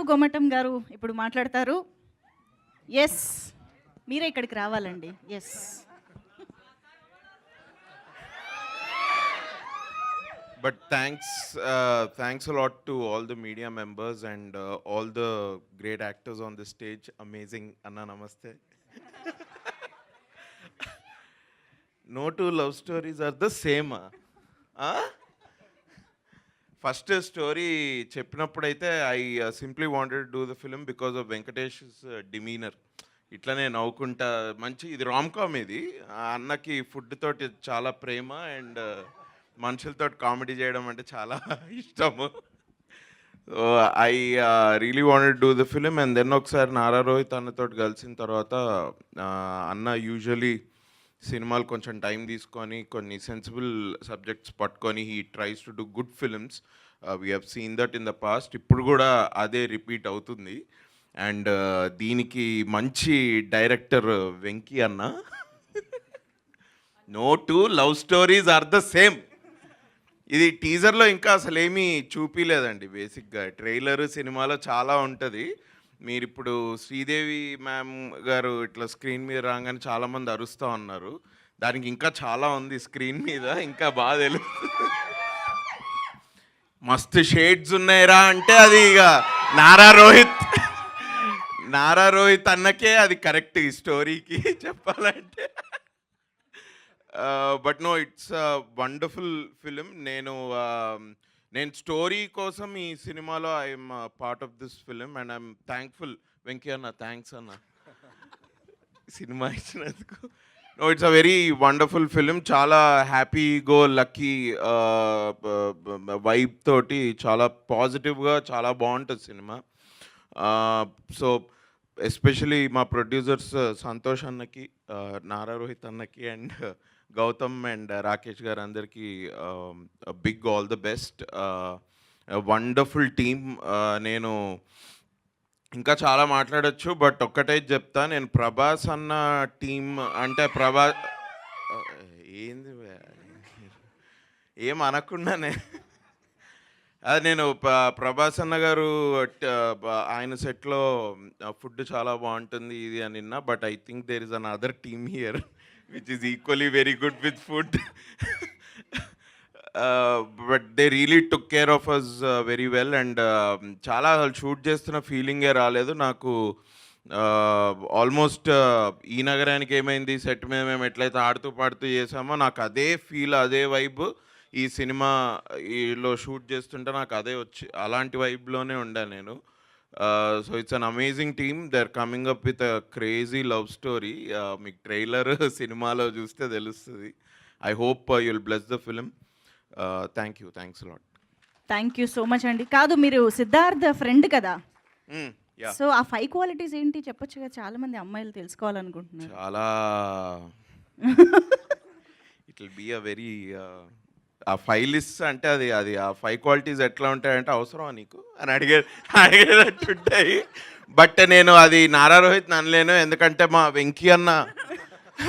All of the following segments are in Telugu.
గోమటం గారు ఇప్పుడు మాట్లాడతారు. ఎస్, మీరే ఇక్కడికి రావాలండి. Yes. But thanks a lot to all the media members and all the great actors on the stage. Amazing. Anna, namaste. No two love stories are the same. First story చెప్పినప్పుడైతే I simply wanted to do the film because of Venkatesh demeanour. ఇట్లనే నవ్వుకుంటా మంచి ఇది రామ్ కామ్. ఇది ఆ అన్నకి ఫుడ్ తోటి చాలా ప్రేమ అండ్ మనుషులతో కామెడీ చేయడం అంటే చాలా ఇష్టము. So I really wanted do the film and then ఒకసారి నారా రోహిత్ అన్నతో కలిసిన తర్వాత అన్న యూజువలీ సినిమాలు కొంచెం టైం తీసుకొని కొన్ని సెన్సిబుల్ సబ్జెక్ట్స్ పట్టుకొని he tries to do good films. We have seen that in the past. ఇప్పుడు కూడా అదే రిపీట్ అవుతుంది. అండ్ దీనికి మంచి డైరెక్టర్ వెంకీ అన్న. No two love stories are the same. ఇది టీజర్లో ఇంకా అసలు ఏమీ చూపించలేదండి. బేసిక్గా ట్రైలర్ సినిమాలో చాలా ఉంటుంది. మీరు ఇప్పుడు శ్రీదేవి మ్యామ్ గారు ఇట్లా స్క్రీన్ మీద రాగానే చాలామంది అరుస్తూ ఉన్నారు. దానికి ఇంకా చాలా ఉంది స్క్రీన్ మీద, ఇంకా బాగా తెలుస్తుంది. మస్తు షేడ్స్ ఉన్నాయిరా అంటే అది ఇక నారా రోహిత్ అన్నకే అది కరెక్ట్ ఈ స్టోరీకి చెప్పాలంటే. But no, it's wonderful film. నేను స్టోరీ కోసం ఈ సినిమాలో I'm part of this film and I'm thankful. Venky అన్న, థ్యాంక్స్ అన్న సినిమా ఇచ్చినందుకు. No, it's a very wonderful film. చాలా హ్యాపీ గో లక్కీ వైబ్ తోటి చాలా పాజిటివ్గా చాలా బాగుంటుంది సినిమా. సో ఎస్పెషలీ మా ప్రొడ్యూసర్స్ సంతోష్ అన్నకి, నారా రోహిత్ అన్నకి అండ్ గౌతమ్ అండ్ రాకేష్ గారు అందరికీ big all the best. Wonderful team. నేను ఇంకా చాలా మాట్లాడచ్చు, బట్ ఒక్కటే చెప్తా. నేను ప్రభాస్ అన్న టీమ్ అంటే ఏంది ఏం అనకుండానే అది నేను ప్రభాస్ అన్న గారు ఆయన సెట్లో ఫుడ్ చాలా బాగుంటుంది ఇది అని విన్నా. But I think there is another team here which is equally very good with food. But they really took care of us very well and చాలా షూట్ చేస్తున్న ఫీలింగే రాలేదు నాకు. ఆల్మోస్ట్ ఈ నగరానికి ఏమైంది సెట్ మీద మేము ఎట్లయితే ఆడుతూ పాడుతూ చేసామో నాకు అదే ఫీల్, అదే వైబ్ ఈ సినిమాలో షూట్ చేస్తుంటే నాకు అదే వచ్చి అలాంటి వైబ్లోనే ఉండాను నేను. So it's an amazing team. They are coming up with a crazy love story. మీకు ట్రైలర్ సినిమాలో చూస్తే తెలుస్తుంది. I hope you will bless the film. Thanks lot. Thank you so much అండి. కాదు, మీరు సిద్ధార్థ్ ఫ్రెండ్ కదా, సో ఆ 5 క్వాలిటీస్ ఏంటి చెప్పొచ్చు కదా, చాలా మంది అమ్మాయిలు తెలుసుకోవాలనుకుంటున్నారు. చాలా it will be a very ఆ 5 లిస్ట్ అంటే అది ఆ 5 క్వాలిటీస్ ఎట్లా ఉంటాయంటే అవసరమా నీకు అని అడిగేటట్టుంటాయి. బట్ నేను అది నారా రోహిత్ అనలేను, ఎందుకంటే మా వెంకీ అన్న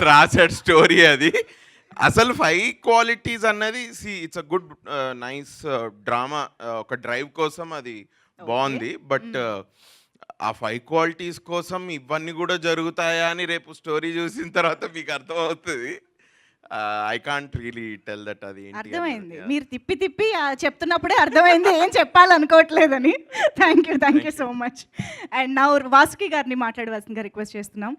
రాసాడు స్టోరీ అది. అసలు 5 క్వాలిటీస్ అన్నది it's a good nice drama. ఒక డ్రైవ్ కోసం అది బాగుంది. బట్ ఆ 5 క్వాలిటీస్ కోసం ఇవన్నీ కూడా జరుగుతాయా అని రేపు స్టోరీ చూసిన తర్వాత మీకు అర్థమవుతుంది. I can't really tell that. అది అర్థమైంది, మీరు తిప్పి చెప్తున్నప్పుడే అర్థమైంది ఏం చెప్పాలనుకోవట్లేదని. Thank you so much. And నా వాసుకి గారిని మాట్లాడవలసిందిగా రిక్వెస్ట్ చేస్తున్నాం.